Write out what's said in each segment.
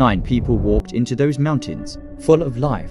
9 people walked into those mountains, full of life,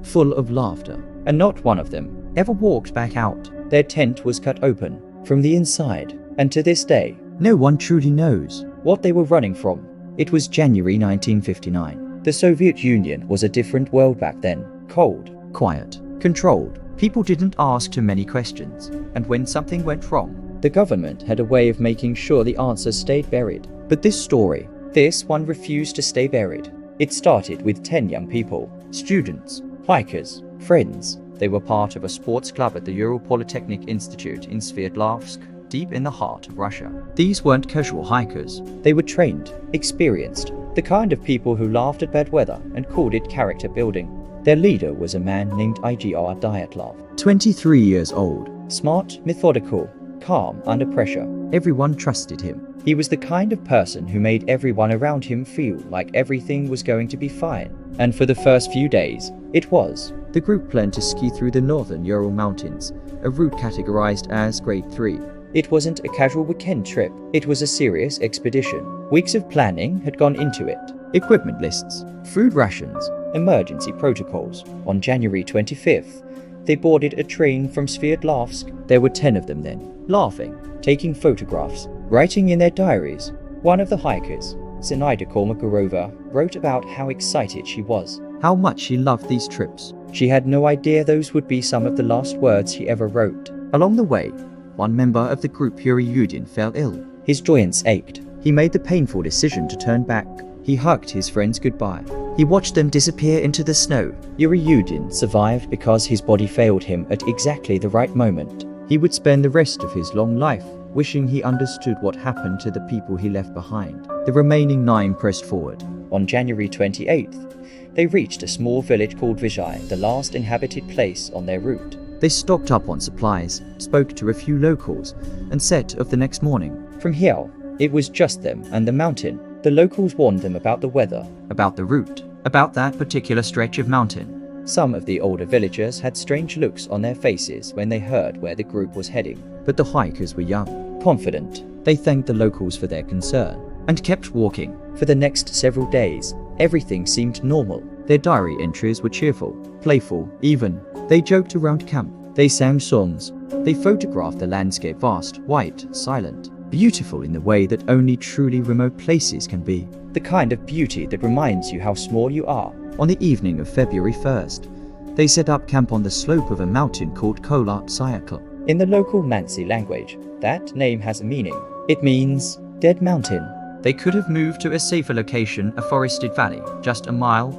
full of laughter, and not one of them ever walked back out. Their tent was cut open from the inside, and to this day, no one truly knows what they were running from. It was January 1959. The Soviet Union was a different world back then. Cold, quiet, controlled. People didn't ask too many questions, and when something went wrong, the government had a way of making sure the answer stayed buried. But this story, this one refused to stay buried. It started with 10 young people, students, hikers, friends. They were part of a sports club at the Ural Polytechnic Institute in Sverdlovsk, deep in the heart of Russia. These weren't casual hikers. They were trained, experienced, the kind of people who laughed at bad weather and called it character building. Their leader was a man named Dyatlov, 23 years old, smart, methodical, calm under pressure. Everyone trusted him. He was the kind of person who made everyone around him feel like everything was going to be fine. And for the first few days, it was. The group planned to ski through the northern Ural Mountains, a route categorized as Grade 3. It wasn't a casual weekend trip, it was a serious expedition. Weeks of planning had gone into it. Equipment lists, food rations, emergency protocols. On January 25th, they boarded a train from Sverdlovsk. There were 10 of them then, laughing, taking photographs, writing in their diaries. One of the hikers, Zinaida Kolmogorova, wrote about how excited she was, how much she loved these trips. She had no idea those would be some of the last words she ever wrote. Along the way, one member of the group, Yuri Yudin, fell ill. His joints ached. He made the painful decision to turn back. He hugged his friends goodbye. He watched them disappear into the snow. Yuri Yudin survived because his body failed him at exactly the right moment. He would spend the rest of his long life wishing he understood what happened to the people he left behind. The remaining 9 pressed forward. On January 28th, they reached a small village called Vizhai, the last inhabited place on their route. They stocked up on supplies, spoke to a few locals, and set off the next morning. From here, it was just them and the mountain. The locals warned them about the weather, about the route, about that particular stretch of mountain. Some of the older villagers had strange looks on their faces when they heard where the group was heading, but the hikers were young, confident. They thanked the locals for their concern and kept walking. For the next several days, everything seemed normal. Their diary entries were cheerful, playful, even. They joked around camp. They sang songs. They photographed the landscape, vast, white, silent, beautiful in the way that only truly remote places can be. The kind of beauty that reminds you how small you are. On the evening of February 1st, they set up camp on the slope of a mountain called Kolat Sayakl. In the local Mansi language, that name has a meaning. It means dead mountain. They could have moved to a safer location, a forested valley, just 1.5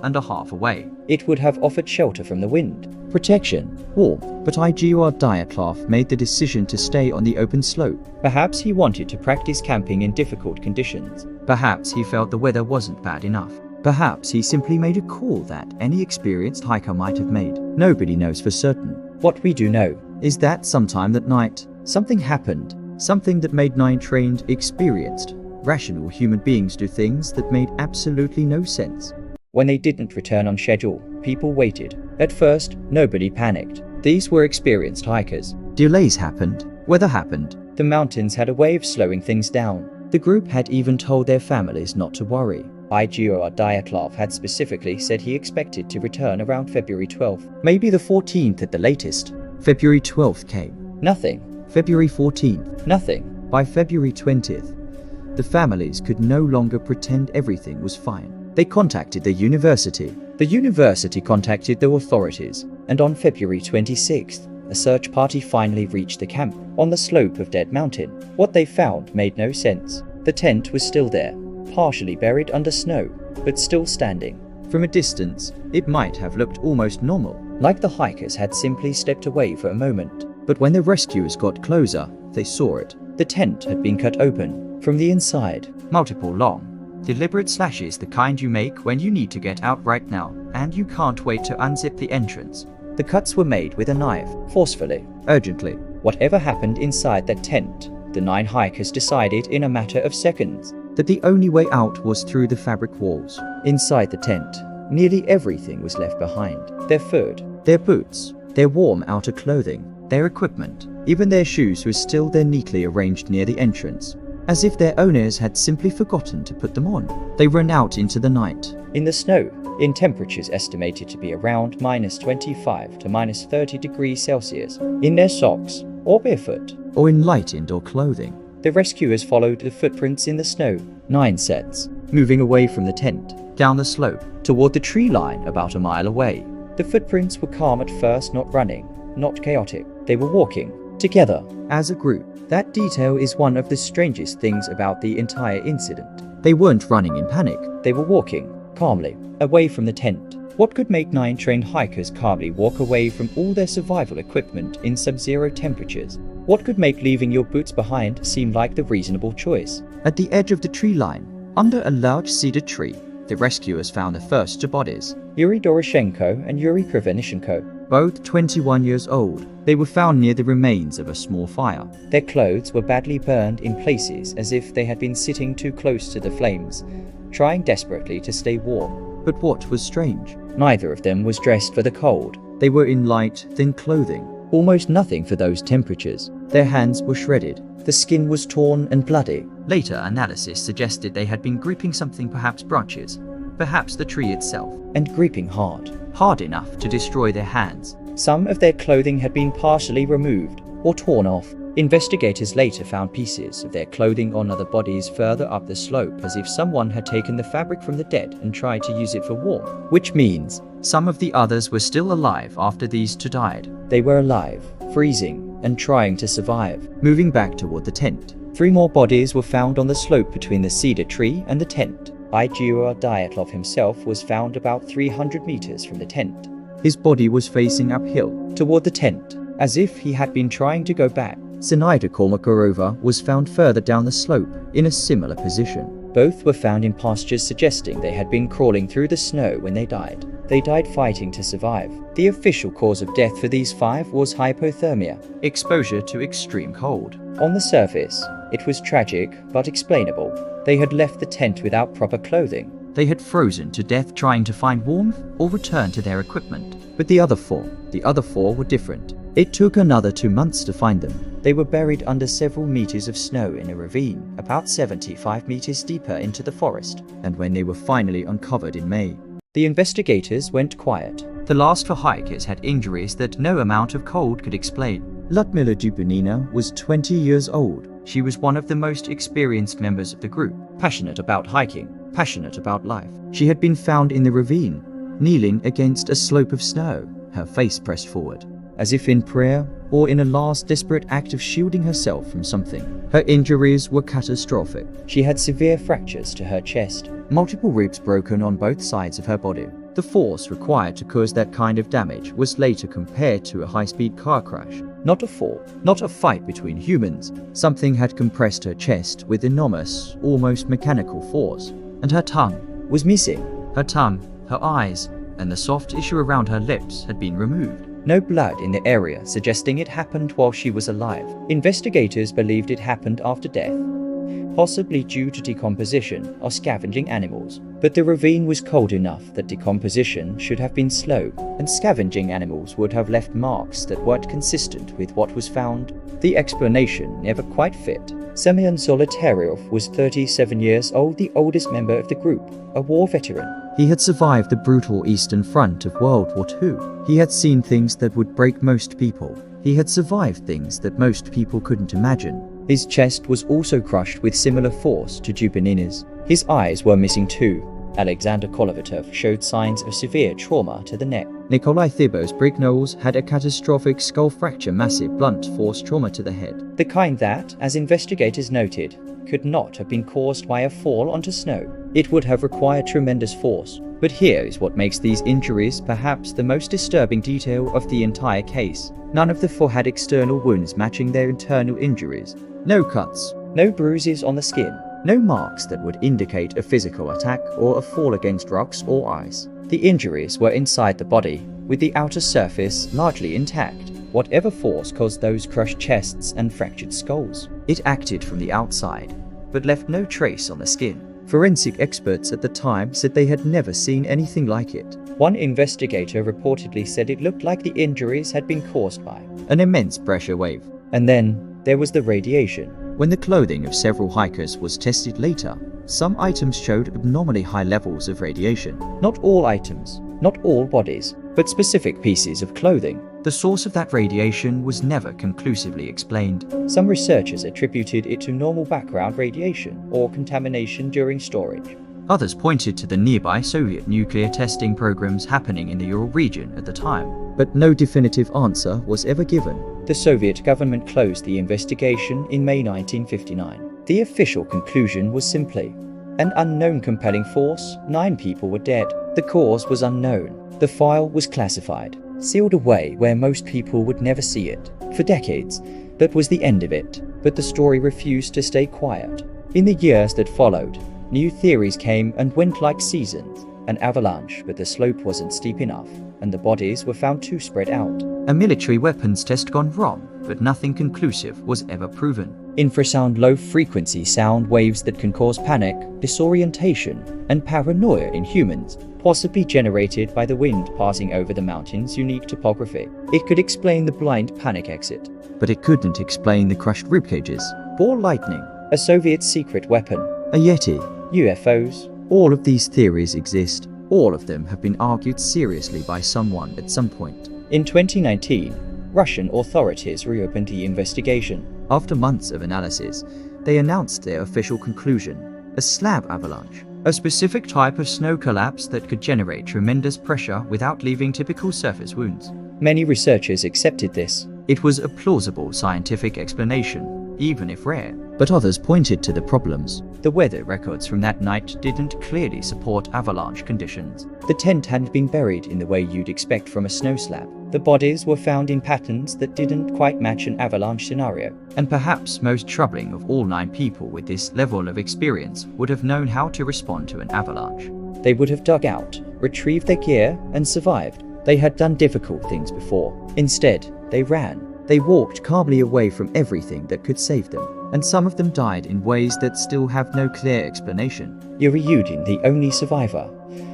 miles away. It would have offered shelter from the wind, protection, warmth. But Igor Dyatlov made the decision to stay on the open slope. Perhaps he wanted to practice camping in difficult conditions. Perhaps he felt the weather wasn't bad enough. Perhaps he simply made a call that any experienced hiker might have made. Nobody knows for certain. What we do know is that sometime that night, something happened. Something that made 9 trained, experienced, rational human beings do things that made absolutely no sense. When they didn't return on schedule, people waited. At first, nobody panicked. These were experienced hikers. Delays happened. Weather happened. The mountains had a way of slowing things down. The group had even told their families not to worry. Igor Dyatlov had specifically said he expected to return around February 12th, maybe the 14th at the latest. February 12th came. Nothing. February 14th. Nothing. By February 20th, the families could no longer pretend everything was fine. They contacted the university. The university contacted the authorities, and on February 26th, a search party finally reached the camp on the slope of Dead Mountain. What they found made no sense. The tent was still there, partially buried under snow, but still standing. From a distance, it might have looked almost normal, like the hikers had simply stepped away for a moment. But when the rescuers got closer, they saw it. The tent had been cut open from the inside. Multiple long, deliberate slashes, the kind you make when you need to get out right now, and you can't wait to unzip the entrance. The cuts were made with a knife, forcefully, urgently. Whatever happened inside that tent, the 9 hikers decided in a matter of seconds that the only way out was through the fabric walls. Inside the tent, nearly everything was left behind. Their food, their boots, their warm outer clothing, their equipment, even their shoes were still there, neatly arranged near the entrance, as if their owners had simply forgotten to put them on. They ran out into the night, in the snow, in temperatures estimated to be around -25 to -30 degrees Celsius, in their socks or barefoot, or in light indoor clothing. The rescuers followed the footprints in the snow, 9 sets, moving away from the tent, down the slope, toward the tree line about a mile away. The footprints were calm at first, not running, not chaotic. They were walking, together, as a group. That detail is one of the strangest things about the entire incident. They weren't running in panic. They were walking, calmly, away from the tent. What could make 9 trained hikers calmly walk away from all their survival equipment in sub-zero temperatures? What could make leaving your boots behind seem like the reasonable choice? At the edge of the tree line, under a large cedar tree, the rescuers found the first two bodies, Yuri Doroshenko and Yuri Krivenishenko, both 21 years old. They were found near the remains of a small fire. Their clothes were badly burned in places, as if they had been sitting too close to the flames, trying desperately to stay warm. But what was strange? Neither of them was dressed for the cold. They were in light, thin clothing, almost nothing for those temperatures. Their hands were shredded. The skin was torn and bloody. Later analysis suggested they had been gripping something, perhaps branches, perhaps the tree itself, and gripping hard enough to destroy their hands. Some of their clothing had been partially removed or torn off. Investigators later found pieces of their clothing on other bodies further up the slope, as if someone had taken the fabric from the dead and tried to use it for warmth, which means some of the others were still alive after these two died. They were alive, freezing, and trying to survive. Moving back toward the tent, 3 more bodies were found on the slope between the cedar tree and the tent. Igor Dyatlov himself was found about 300 meters from the tent. His body was facing uphill toward the tent, as if he had been trying to go back. Zinaida Kolmakorova was found further down the slope, in a similar position. Both were found in pastures, suggesting they had been crawling through the snow when they died. They died fighting to survive. The official cause of death for these 5 was hypothermia, exposure to extreme cold. On the surface, it was tragic but explainable. They had left the tent without proper clothing. They had frozen to death trying to find warmth or return to their equipment. But the other four were different. It took another 2 months to find them. They were buried under several meters of snow in a ravine, about 75 meters deeper into the forest. And when they were finally uncovered in May, the investigators went quiet. The last 4 hikers had injuries that no amount of cold could explain. Ludmila Dubanina was 20 years old. She was one of the most experienced members of the group, passionate about hiking, passionate about life. She had been found in the ravine, kneeling against a slope of snow, her face pressed forward, as if in prayer or in a last desperate act of shielding herself from something. Her injuries were catastrophic. She had severe fractures to her chest, multiple ribs broken on both sides of her body. The force required to cause that kind of damage was later compared to a high-speed car crash. Not a fall, not a fight between humans. Something had compressed her chest with enormous, almost mechanical force, and her tongue was missing. Her tongue, her eyes, and the soft tissue around her lips had been removed. No blood in the area, suggesting it happened while she was alive. Investigators believed it happened after death, possibly due to decomposition or scavenging animals. But the ravine was cold enough that decomposition should have been slow, and scavenging animals would have left marks that weren't consistent with what was found. The explanation never quite fit. Semyon Zolotaryov was 37 years old, the oldest member of the group, a war veteran. He had survived the brutal Eastern Front of World War II. He had seen things that would break most people. He had survived things that most people couldn't imagine. His chest was also crushed with similar force to Dubanina's. His eyes were missing too. Alexander Kolovatov showed signs of severe trauma to the neck. Nikolai Thibault's Brignoles had a catastrophic skull fracture, massive blunt force trauma to the head. The kind that, as investigators noted, could not have been caused by a fall onto snow. It would have required tremendous force. But here is what makes these injuries perhaps the most disturbing detail of the entire case. None of the 4 had external wounds matching their internal injuries. No cuts, no bruises on the skin, no marks that would indicate a physical attack or a fall against rocks or ice. The injuries were inside the body, with the outer surface largely intact. Whatever force caused those crushed chests and fractured skulls, it acted from the outside, but left no trace on the skin. Forensic experts at the time said they had never seen anything like it. One investigator reportedly said it looked like the injuries had been caused by an immense pressure wave. And then there was the radiation. When the clothing of several hikers was tested later, Some items showed abnormally high levels of radiation. Not all items, not all bodies, but specific pieces of clothing. The source of that radiation was never conclusively explained. Some researchers attributed it to normal background radiation or contamination during storage. Others pointed to the nearby Soviet nuclear testing programs happening in the Ural region at the time, but no definitive answer was ever given. The Soviet government closed the investigation in May 1959. The official conclusion was simply an unknown compelling force. 9 people were dead. The cause was unknown. The file was classified, sealed away where most people would never see it. For decades, that was the end of it. But the story refused to stay quiet. In the years that followed, new theories came and went like seasons. An avalanche, but the slope wasn't steep enough, and the bodies were found too spread out. A military weapons test gone wrong, but nothing conclusive was ever proven. Infrasound low-frequency sound waves that can cause panic, disorientation, and paranoia in humans, possibly generated by the wind passing over the mountain's unique topography. It could explain the blind panic exit, but it couldn't explain the crushed ribcages. Ball lightning, a Soviet secret weapon, a Yeti, UFOs. All of these theories exist. All of them have been argued seriously by someone at some point. In 2019, Russian authorities reopened the investigation. After months of analysis, they announced their official conclusion: a slab avalanche, a specific type of snow collapse that could generate tremendous pressure without leaving typical surface wounds. Many researchers accepted this. It was a plausible scientific explanation, even if rare. But others pointed to the problems. The weather records from that night didn't clearly support avalanche conditions. The tent hadn't been buried in the way you'd expect from a snow slab. The bodies were found in patterns that didn't quite match an avalanche scenario. And perhaps most troubling of all, 9 people with this level of experience would have known how to respond to an avalanche. They would have dug out, retrieved their gear, and survived. They had done difficult things before. Instead, they ran. They walked calmly away from everything that could save them. And some of them died in ways that still have no clear explanation. Yuri Yudin, the only survivor,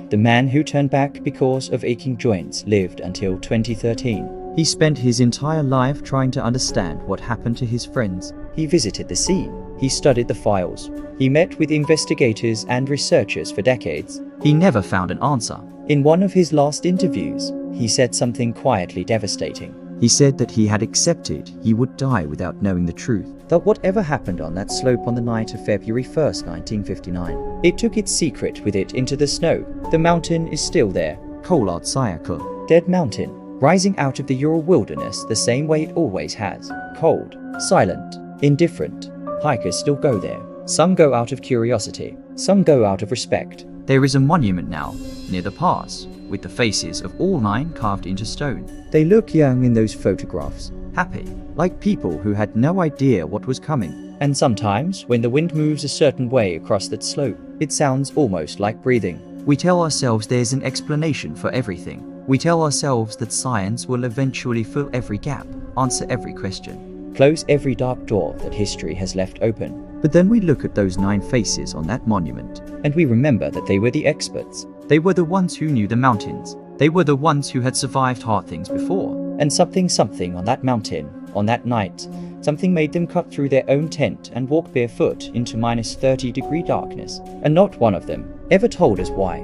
the man who turned back because of aching joints, lived until 2013. He spent his entire life trying to understand what happened to his friends. He visited the scene. He studied the files. He met with investigators and researchers for decades. He never found an answer. In one of his last interviews, he said something quietly devastating. He said that he had accepted he would die without knowing the truth. That whatever happened on that slope on the night of February 1st, 1959, it took its secret with it into the snow. The mountain is still there. Kolod Syakul. Dead mountain, rising out of the Ural wilderness the same way it always has. Cold, silent, indifferent. Hikers still go there. Some go out of curiosity. Some go out of respect. There is a monument now, near the pass, with the faces of all 9 carved into stone. They look young in those photographs, happy, like people who had no idea what was coming. And sometimes, when the wind moves a certain way across that slope, it sounds almost like breathing. We tell ourselves there's an explanation for everything. We tell ourselves that science will eventually fill every gap, answer every question, close every dark door that history has left open. But then we look at those 9 faces on that monument, and we remember that they were the experts. They were the ones who knew the mountains. They were the ones who had survived hard things before. And something on that mountain, on that night, something made them cut through their own tent and walk barefoot into -30-degree darkness. And not one of them ever told us why.